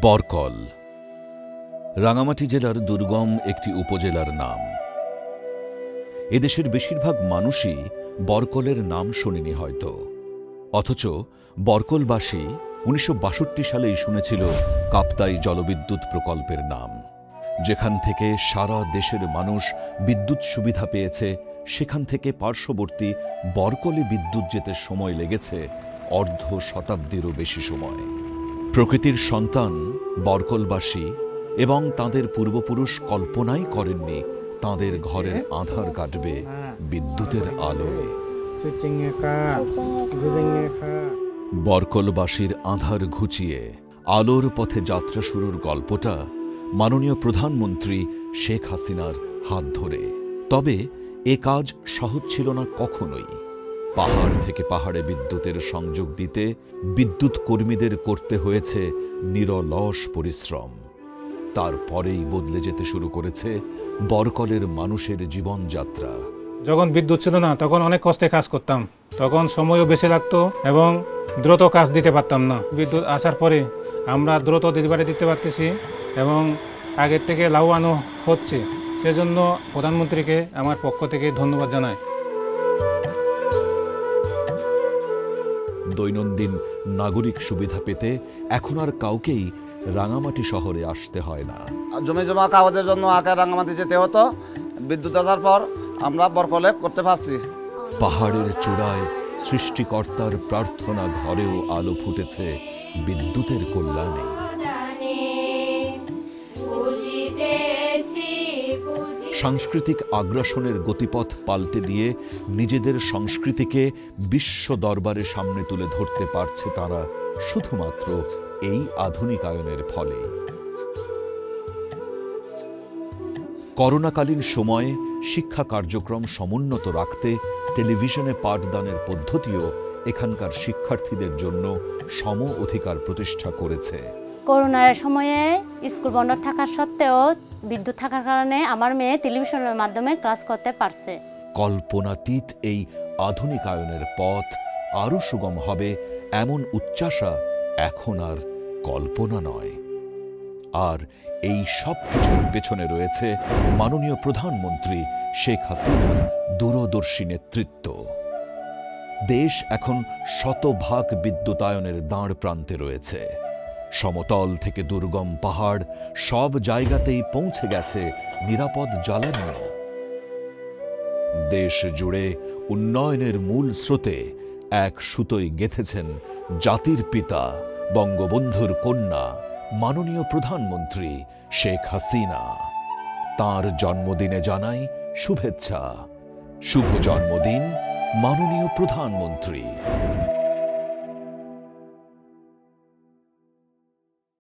বরকল রাঙামাটি জেলার দুর্গম একটি উপজেলার নাম। এদেশের বেশিরভাগ মানুষই বরকলের নাম শোনেনি হয়তো, অথচ বরকলবাসী ১৯৬২ সালেই শুনেছিল কাপ্তাই জলবিদ্যুৎ প্রকল্পের নাম। যেখান থেকে সারা দেশের মানুষ বিদ্যুৎ সুবিধা পেয়েছে, সেখান থেকে পার্শ্ববর্তী বরকলে বিদ্যুৎ যেতে সময় লেগেছে অর্ধ শতাব্দীরও বেশি সময়। প্রকৃতির সন্তান বরকলবাসী এবং তাঁদের পূর্বপুরুষ কল্পনাই করেননি তাঁদের ঘরের আঁধার কাটবে বিদ্যুতের আলোয়। বরকলবাসীর আঁধার ঘুচিয়ে আলোর পথে যাত্রা শুরুর গল্পটা মাননীয় প্রধানমন্ত্রী শেখ হাসিনার হাত ধরে। তবে এ কাজ সহজ ছিল না কখনোই। পাহাড় থেকে পাহাড়ে বিদ্যুতের সংযোগ দিতে বিদ্যুৎ কর্মীদের করতে হয়েছে নিরলস পরিশ্রম। তারপরেই বদলে যেতে শুরু করেছে বরকলের মানুষের জীবনযাত্রা। যখন বিদ্যুৎ ছিল না তখন অনেক কষ্টে কাজ করতাম, তখন সময়ও বেশি লাগতো এবং দ্রুত কাজ দিতে পারতাম না। বিদ্যুৎ আসার পরে আমরা দ্রুত ডেলিভারি দিতে পারতেছি এবং আগের থেকে লাভবানও হচ্ছে। সেজন্য প্রধানমন্ত্রীকে আমার পক্ষ থেকে ধন্যবাদ জানাই। দৈনন্দিন নাগরিক সুবিধা পেতে এখন আর কাউকেই রাঙামাটি শহরে আসতে হয় না। জমি জমা কাগজের জন্য আগে রাঙামাটি যেতে হতো, বিদ্যুৎ আসার পর আমরা বরকলে করতে পারছি। পাহাড়ের চূড়ায় সৃষ্টিকর্তার প্রার্থনা ঘরেও আলো ফুটেছে বিদ্যুতের কল্যাণে। সাংস্কৃতিক আগ্রাসনের গতিপথ পাল্টে দিয়ে নিজেদের সংস্কৃতিকে বিশ্ব দরবারের সামনে তুলে ধরতে পারছে তারা শুধুমাত্র এই আধুনিকায়নের ফলে। করোনাকালীন সময়ে শিক্ষা কার্যক্রম সমুন্নত রাখতে টেলিভিশনে পাঠদানের পদ্ধতিও এখানকার শিক্ষার্থীদের জন্য সম অধিকার প্রতিষ্ঠা করেছে। করোনার সময়ে স্কুল বন্ধ থাকার সত্ত্বেও বিদ্যুৎ থাকার কারণে আমার মেয়ে টেলিভিশনের মাধ্যমে ক্লাস করতে পারছে। কল্পনাতীত এই আধুনিকায়নের পথ আরও সুগম হবে এমন উচ্চাশা এখন আর কল্পনা নয়। আর এই সব কিছুর পেছনে রয়েছে মাননীয় প্রধানমন্ত্রী শেখ হাসিনার দূরদর্শী নেতৃত্ব। দেশ এখন শতভাগ বিদ্যুতায়নের দাঁড় প্রান্তে রয়েছে। সমতল থেকে দুর্গম পাহাড় সব জায়গাতেই পৌঁছে গেছে নিরাপদ জ্বালানি। দেশ জুড়ে উন্নয়নের মূল স্রোতে এক সুতোয় গেঁথেছেন জাতির পিতা বঙ্গবন্ধুর কন্যা মাননীয় প্রধানমন্ত্রী শেখ হাসিনা। তাঁর জন্মদিনে জানাই শুভেচ্ছা। শুভ জন্মদিন মাননীয় প্রধানমন্ত্রী।